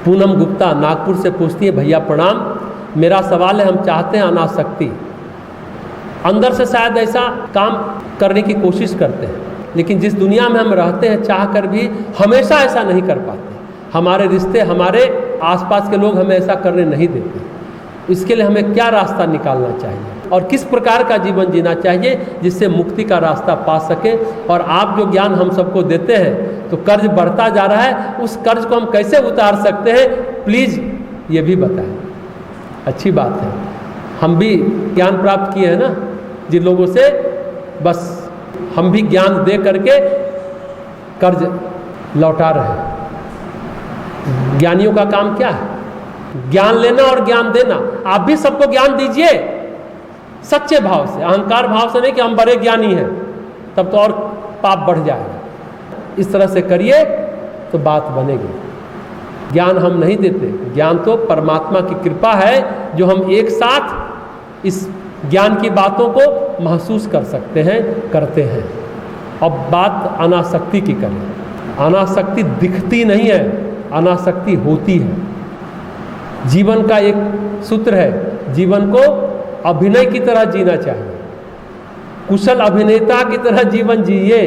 पूनम गुप्ता नागपुर से पूछती है, भैया प्रणाम, मेरा सवाल है, हम चाहते हैं अनासक्ति, अंदर से शायद ऐसा काम करने की कोशिश करते हैं, लेकिन जिस दुनिया में हम रहते हैं चाह कर भी हमेशा ऐसा नहीं कर पाते। हमारे रिश्ते, हमारे आसपास के लोग हमें ऐसा करने नहीं देते। इसके लिए हमें क्या रास्ता निकालना चाहिए और किस प्रकार का जीवन जीना चाहिए जिससे मुक्ति का रास्ता पा सके। और आप जो ज्ञान हम सबको देते हैं, तो कर्ज बढ़ता जा रहा है, उस कर्ज को हम कैसे उतार सकते हैं, प्लीज़ ये भी बताएं। अच्छी बात है, हम भी ज्ञान प्राप्त किए हैं ना जिन लोगों से, बस हम भी ज्ञान दे करके कर्ज लौटा रहे हैं। ज्ञानियों का काम क्या है? ज्ञान लेना और ज्ञान देना। आप भी सबको ज्ञान दीजिए सच्चे भाव से, अहंकार भाव से नहीं कि हम बड़े ज्ञानी हैं, तब तो और पाप बढ़ जाएगा। इस तरह से करिए तो बात बनेगी। ज्ञान हम नहीं देते, ज्ञान तो परमात्मा की कृपा है जो हम एक साथ इस ज्ञान की बातों को महसूस कर सकते हैं, करते हैं। अब बात अनासक्ति की करें। अनासक्ति दिखती नहीं है, अनासक्ति होती है। जीवन का एक सूत्र है, जीवन को अभिनय की तरह जीना चाहिए। कुशल अभिनेता की तरह जीवन जिए।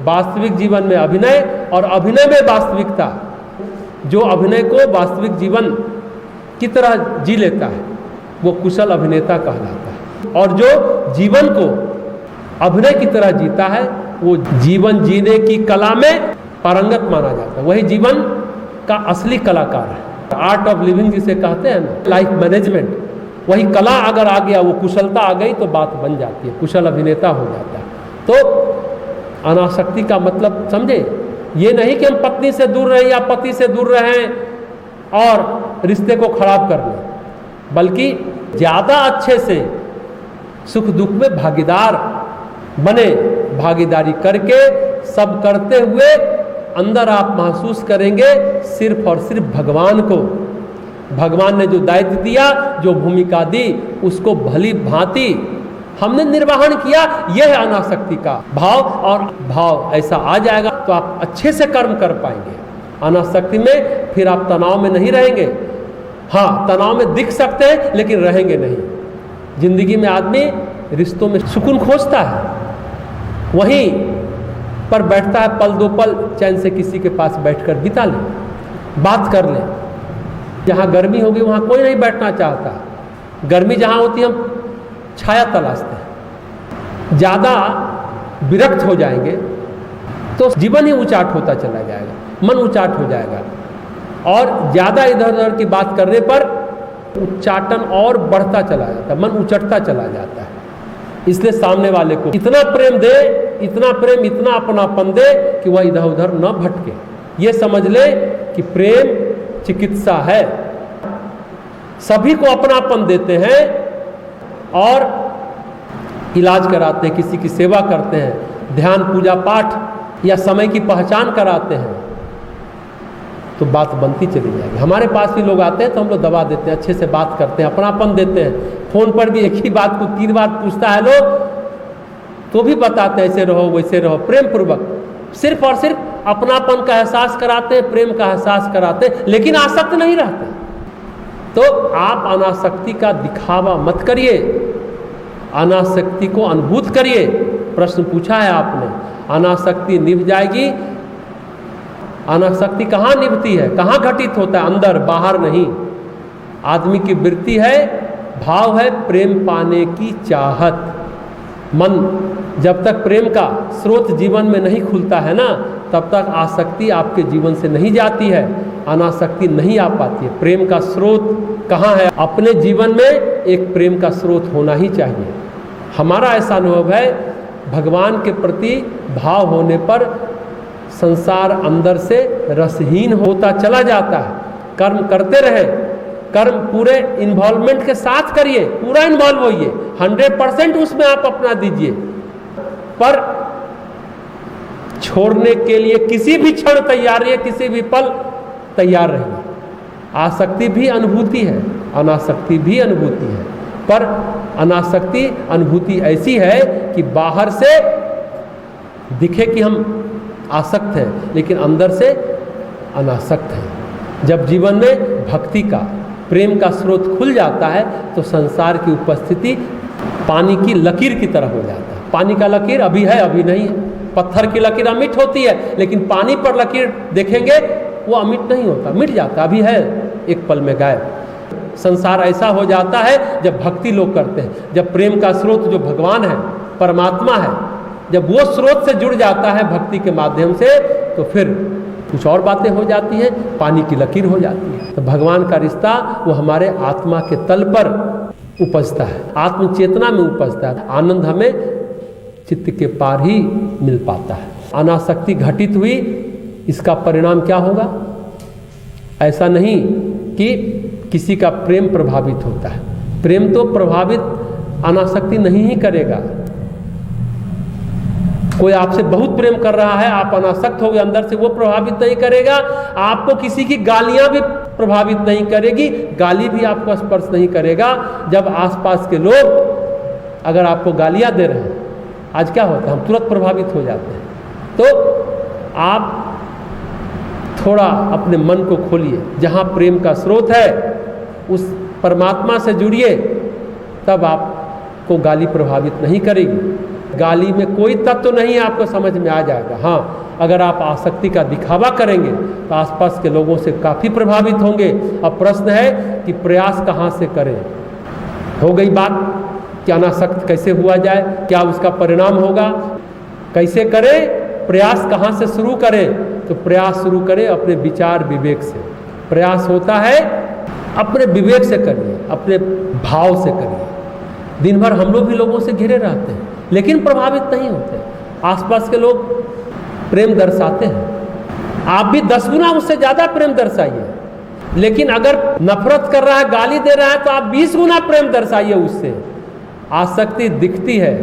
वास्तविक जीवन में अभिनय और अभिनय में वास्तविकता। जो अभिनय को वास्तविक जीवन की तरह जी लेता है वो कुशल अभिनेता कहलाता है, और जो जीवन को अभिनय की तरह जीता है वो जीवन जीने की कला में पारंगत माना जाता है। वही जीवन का असली कलाकार है। आर्ट ऑफ लिविंग जिसे कहते हैं ना, लाइफ मैनेजमेंट, वही कला अगर आ गया, वो कुशलता आ गई तो बात बन जाती है, कुशल अभिनेता हो जाता है। तो अनासक्ति का मतलब समझे, ये नहीं कि हम पत्नी से दूर रहें या पति से दूर रहें और रिश्ते को खराब कर लें, बल्कि ज़्यादा अच्छे से सुख दुख में भागीदार बने। भागीदारी करके सब करते हुए अंदर आप महसूस करेंगे सिर्फ और सिर्फ भगवान को। भगवान ने जो दायित्व दिया, जो भूमिका दी, उसको भली भांति हमने निर्वहन किया। यह है अनासक्ति का भाव, और भाव ऐसा आ जाएगा तो आप अच्छे से कर्म कर पाएंगे। अनासक्ति में फिर आप तनाव में नहीं रहेंगे। हाँ, तनाव में दिख सकते हैं लेकिन रहेंगे नहीं। जिंदगी में आदमी रिश्तों में सुकून खोजता है, वहीं पर बैठता है, पल दो पल चैन से किसी के पास बैठकर बिता ले, बात कर ले। जहाँ गर्मी होगी वहाँ कोई नहीं बैठना चाहता। गर्मी जहाँ होती है हम छाया तलाशते हैं। ज़्यादा विरक्त हो जाएंगे तो जीवन ही उचाट होता चला जाएगा, मन उचाट हो जाएगा, और ज़्यादा इधर उधर की बात करने पर उच्चाटन और बढ़ता चला जाता है, मन उचटता चला जाता है। इसलिए सामने वाले को इतना प्रेम दे, इतना प्रेम, इतना अपनापन दे कि वह इधर उधर न भटके। ये समझ ले कि प्रेम चिकित्सा है। सभी को अपनापन देते हैं और इलाज कराते हैं, किसी की सेवा करते हैं, ध्यान पूजा पाठ या समय की पहचान कराते हैं, तो बात बनती चली जाएगी। हमारे पास भी लोग आते हैं तो हम लोग दवा देते हैं, अच्छे से बात करते हैं, अपनापन देते हैं। फोन पर भी एक ही बात को 3 बार पूछता है लोग, तो भी बताते हैं ऐसे रहो वैसे रहो, प्रेम पूर्वक। सिर्फ और सिर्फ अपनापन का एहसास कराते हैं, प्रेम का एहसास कराते हैं, लेकिन आसक्त नहीं रहते। तो आप अनासक्ति का दिखावा मत करिए, अनासक्ति को अनुभूत करिए। प्रश्न पूछा है आपने, अनासक्ति निभ जाएगी। अनासक्ति कहाँ निभती है, कहाँ घटित होता है? अंदर, बाहर नहीं। आदमी की वृत्ति है, भाव है प्रेम पाने की चाहत। मन जब तक प्रेम का स्रोत जीवन में नहीं खुलता है ना, तब तक आसक्ति आपके जीवन से नहीं जाती है, अनासक्ति नहीं आ पाती है। प्रेम का स्रोत कहाँ है? अपने जीवन में एक प्रेम का स्रोत होना ही चाहिए। हमारा ऐसा अनुभव है, भगवान के प्रति भाव होने पर संसार अंदर से रसहीन होता चला जाता है। कर्म करते रहे, कर्म पूरे इन्वॉल्वमेंट के साथ करिए, पूरा इन्वॉल्व होइए, 100% उसमें आप अपना दीजिए, पर छोड़ने के लिए किसी भी क्षण तैयार रहिए, किसी भी पल तैयार रहिए। आसक्ति भी अनुभूति है, अनासक्ति भी अनुभूति है, पर अनासक्ति अनुभूति ऐसी है कि बाहर से दिखे कि हम आसक्त हैं, लेकिन अंदर से अनासक्त हैं। जब जीवन में भक्ति का, प्रेम का स्रोत खुल जाता है तो संसार की उपस्थिति पानी की लकीर की तरह हो जाता है। पानी का लकीर अभी है, अभी नहीं है। पत्थर की लकीर अमिट होती है, लेकिन पानी पर लकीर देखेंगे वो अमिट नहीं होता, मिट जाता, अभी है, एक पल में गायब। संसार ऐसा हो जाता है जब भक्ति लोग करते हैं, जब प्रेम का स्रोत जो भगवान है, परमात्मा है, जब वो स्रोत से जुड़ जाता है भक्ति के माध्यम से, तो फिर कुछ और बातें हो जाती हैं, पानी की लकीर हो जाती है। तो भगवान का रिश्ता वो हमारे आत्मा के तल पर उपजता है, आत्म चेतना में उपजता है। आनंद हमें चित्त के पार ही मिल पाता है। अनासक्ति घटित हुई, इसका परिणाम क्या होगा? ऐसा नहीं कि किसी का प्रेम प्रभावित होता है। प्रेम तो प्रभावित अनासक्ति नहीं ही करेगा। कोई आपसे बहुत प्रेम कर रहा है, आप अनासक्त हो गए अंदर से, वो प्रभावित नहीं करेगा। आपको किसी की गालियां भी प्रभावित नहीं करेगी, गाली भी आपको स्पर्श नहीं करेगा। जब आसपास के लोग अगर आपको गालियां दे रहे हैं, आज क्या होता है, हम तुरंत प्रभावित हो जाते हैं। तो आप थोड़ा अपने मन को खोलिए, जहाँ प्रेम का स्रोत है उस परमात्मा से जुड़िए, तब आपको गाली प्रभावित नहीं करेगी। गाली में कोई तत्व नहीं है, आपको समझ में आ जाएगा। हाँ, अगर आप आसक्ति का दिखावा करेंगे तो आसपास के लोगों से काफ़ी प्रभावित होंगे। अब प्रश्न है कि प्रयास कहाँ से करें। हो गई बात कि अनासक्त कैसे हुआ जाए, क्या उसका परिणाम होगा, कैसे करें, प्रयास कहाँ से शुरू करें? तो प्रयास शुरू करें अपने विचार विवेक से। प्रयास होता है अपने विवेक से करिए, अपने भाव से करिए। दिन भर हम लोग भी लोगों से घिरे रहते हैं, लेकिन प्रभावित नहीं होते। आसपास के लोग प्रेम दर्शाते हैं, आप भी 10 गुना उससे ज़्यादा प्रेम दर्शाइए। लेकिन अगर नफरत कर रहा है, गाली दे रहा है, तो आप 20 गुना प्रेम दर्शाइए उससे। आसक्ति दिखती है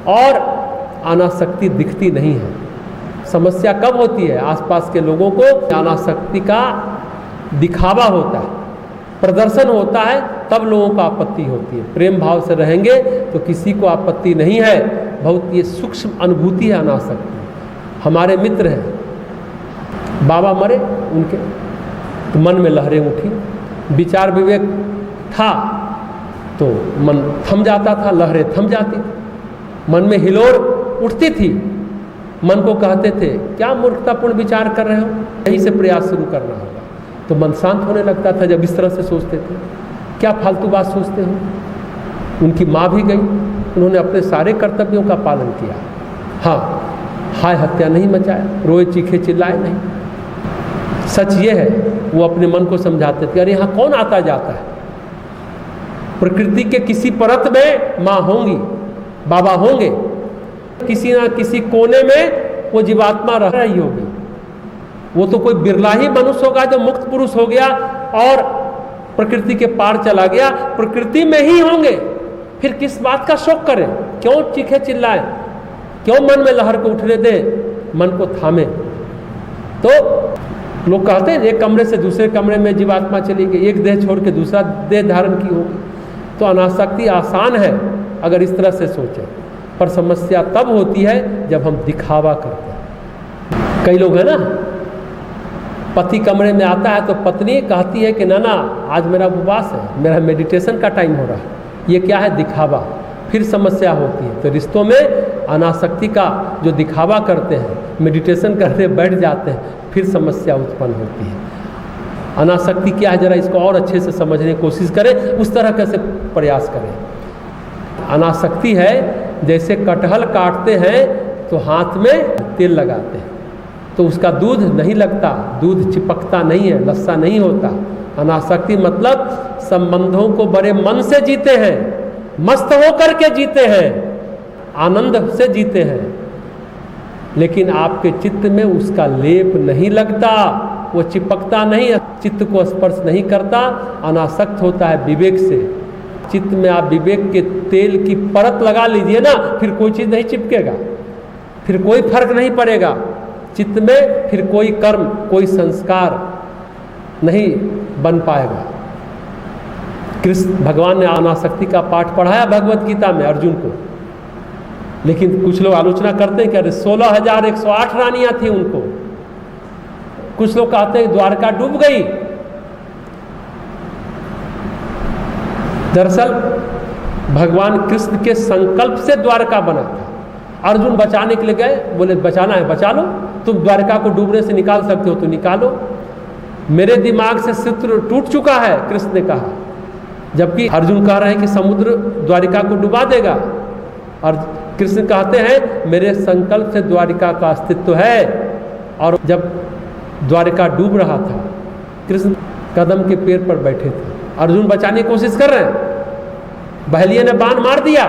और अनासक्ति दिखती नहीं है। समस्या कब होती है? आसपास के लोगों को अनासक्ति का दिखावा होता है, प्रदर्शन होता है, तब लोगों को आपत्ति होती है। प्रेम भाव से रहेंगे तो किसी को आपत्ति नहीं है। बहुत ये सूक्ष्म अनुभूति है अनासक्ति। हमारे मित्र हैं, बाबा मरे उनके, तो मन में लहरें उठी, विचार विवेक था तो मन थम जाता था, लहरें थम जाती थी, मन में हिलोर उठती थी। मन को कहते थे क्या मूर्खतापूर्ण विचार कर रहे हो, यहीं से प्रयास शुरू करना होगा। तो मन शांत होने लगता था जब इस तरह से सोचते थे। क्या फालतू बात सोचते हो। उनकी माँ भी गई, उन्होंने अपने सारे कर्तव्यों का पालन किया। हाँ, हाय हत्या नहीं मचाया, रोए चीखे चिल्लाए नहीं। सच ये है, वो अपने मन को समझाते थे, अरे यहाँ कौन आता जाता है, प्रकृति के किसी परत में माँ होंगी, बाबा होंगे, किसी ना किसी कोने में वो जीवात्मा रह रही होगी। वो तो कोई बिरला ही मनुष्य होगा जो मुक्त पुरुष हो गया और प्रकृति के पार चला गया, प्रकृति में ही होंगे। फिर किस बात का शोक करें, क्यों चीखे चिल्लाएं, क्यों मन में लहर को उठने दें, मन को थामे। तो लोग कहते हैं एक कमरे से दूसरे कमरे में जीवात्मा चली गई, एक देह छोड़ के दूसरा देह धारण की होगी। तो अनासक्ति आसान है अगर इस तरह से सोचें, पर समस्या तब होती है जब हम दिखावा करते हैं। कई लोग हैं ना, पति कमरे में आता है तो पत्नी कहती है कि ना आज मेरा उपवास है, मेरा मेडिटेशन का टाइम हो रहा है, ये क्या है, दिखावा। फिर समस्या होती है। तो रिश्तों में अनासक्ति का जो दिखावा करते हैं, मेडिटेशन करने बैठ जाते हैं, फिर समस्या उत्पन्न होती है। अनासक्ति क्या है, जरा इसको और अच्छे से समझने की कोशिश करें, उस तरह कैसे प्रयास करें। अनासक्ति है जैसे कटहल काटते हैं तो हाथ में तेल लगाते हैं, तो उसका दूध नहीं लगता, दूध चिपकता नहीं है, लस्सा नहीं होता। अनासक्ति मतलब संबंधों को बड़े मन से जीते हैं, मस्त होकर के जीते हैं, आनंद से जीते हैं, लेकिन आपके चित्त में उसका लेप नहीं लगता, वो चिपकता नहीं है, चित्त को स्पर्श नहीं करता। अनासक्त होता है विवेक से। चित्त में आप विवेक के तेल की परत लगा लीजिए ना, फिर कोई चीज़ नहीं चिपकेगा, फिर कोई फर्क नहीं पड़ेगा चित्त में, फिर कोई कर्म, कोई संस्कार नहीं बन पाएगा। कृष्ण भगवान ने अनासक्ति का पाठ पढ़ाया भगवत गीता में अर्जुन को, लेकिन कुछ लोग आलोचना करते हैं कि अरे 16,108 रानियां थी उनको, कुछ लोग कहते हैं द्वारका डूब गई। दरअसल भगवान कृष्ण के संकल्प से द्वारका बना था। अर्जुन बचाने के लिए गए, बोले बचाना है बचा लो, तुम द्वारका को डूबने से निकाल सकते हो तो निकालो, मेरे दिमाग से सूत्र टूट चुका है, कृष्ण ने कहा। जबकि अर्जुन कह रहे हैं कि समुद्र द्वारिका को डुबा देगा, और कृष्ण कहते हैं मेरे संकल्प से द्वारिका का अस्तित्व है। और जब द्वारिका डूब रहा था, कृष्ण कदम के पेड़ पर बैठे थे, अर्जुन बचाने की कोशिश कर रहे हैं, बहलिये ने बाण मार दिया,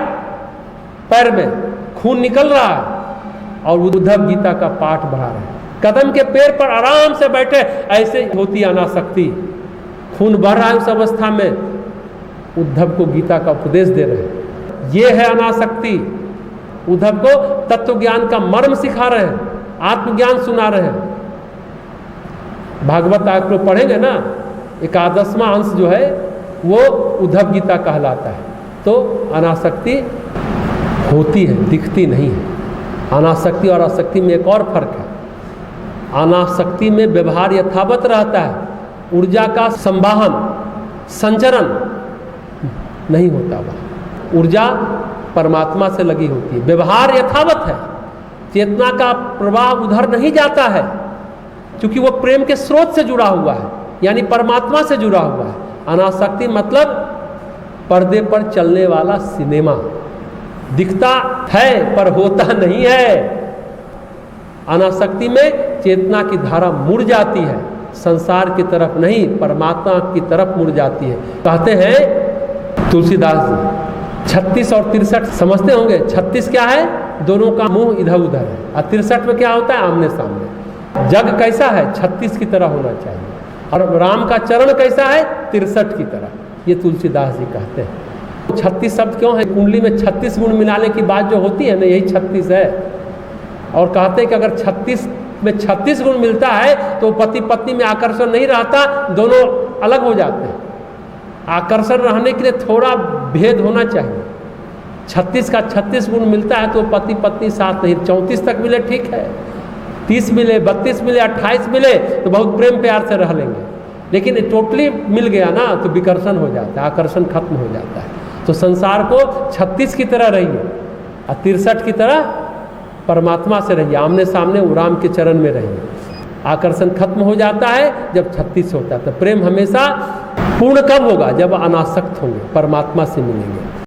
पैर में खून निकल रहा है, और उद्धव गीता का पाठ बढ़ा रहे हैं। कदम के पेड़ पर आराम से बैठे, ऐसे होती अनासक्ति, खून बह रहा है उस अवस्था में, उद्धव को गीता का उपदेश दे रहे हैं। ये है अनासक्ति। उद्धव को तत्व ज्ञान का मर्म सिखा रहे हैं, आत्मज्ञान सुना रहे हैं। भागवत आप लोग पढ़ेंगे ना, 11वां अंश जो है वो उद्धव गीता कहलाता है। तो अनासक्ति होती है, दिखती नहीं है। अनासक्ति और आसक्ति में एक और फर्क है। अनासक्ति में व्यवहार यथावत रहता है, ऊर्जा का संवाहन संचरण नहीं होता, वह ऊर्जा परमात्मा से लगी होती है, व्यवहार यथावत है, चेतना का प्रवाह उधर नहीं जाता है, क्योंकि वो प्रेम के स्रोत से जुड़ा हुआ है, यानी परमात्मा से जुड़ा हुआ है। अनासक्ति मतलब पर्दे पर चलने वाला सिनेमा, दिखता है पर होता नहीं है। अनासक्ति में चेतना की धारा मुड़ जाती है, संसार की तरफ नहीं, परमात्मा की तरफ मुड़ जाती है। कहते हैं तुलसीदास जी, 36 और 63 समझते होंगे। 36 क्या है? दोनों का मुंह इधर उधर है, और 63 में क्या होता है? आमने सामने। जग कैसा है? 36 की तरह होना चाहिए, और राम का चरण कैसा है? 63 की तरह। ये तुलसीदास जी कहते हैं। 36 शब्द क्यों है? कुंडली में 36 गुण मिलाने की बात जो होती है ना, यही 36 है। और कहते हैं कि अगर 36 में 36 गुण मिलता है तो पति पत्नी में आकर्षण नहीं रहता, दोनों अलग हो जाते हैं। आकर्षण रहने के लिए थोड़ा भेद होना चाहिए। 36 का 36 गुण मिलता है तो पति पत्नी साथ नहीं, 34 तक मिले ठीक है, 30 मिले, 32 मिले, 28 मिले तो बहुत प्रेम प्यार से रह लेंगे। लेकिन टोटली मिल गया ना तो विकर्षण हो जाता है, आकर्षण खत्म हो जाता है। तो संसार को 36 की तरह रहिए और 63 की तरह परमात्मा से रहिए, आमने सामने राम के चरण में रहिए। आकर्षण खत्म हो जाता है जब 36 होता है। तो प्रेम हमेशा पूर्ण कब होगा? जब अनासक्त होंगे, परमात्मा से मिलेंगे।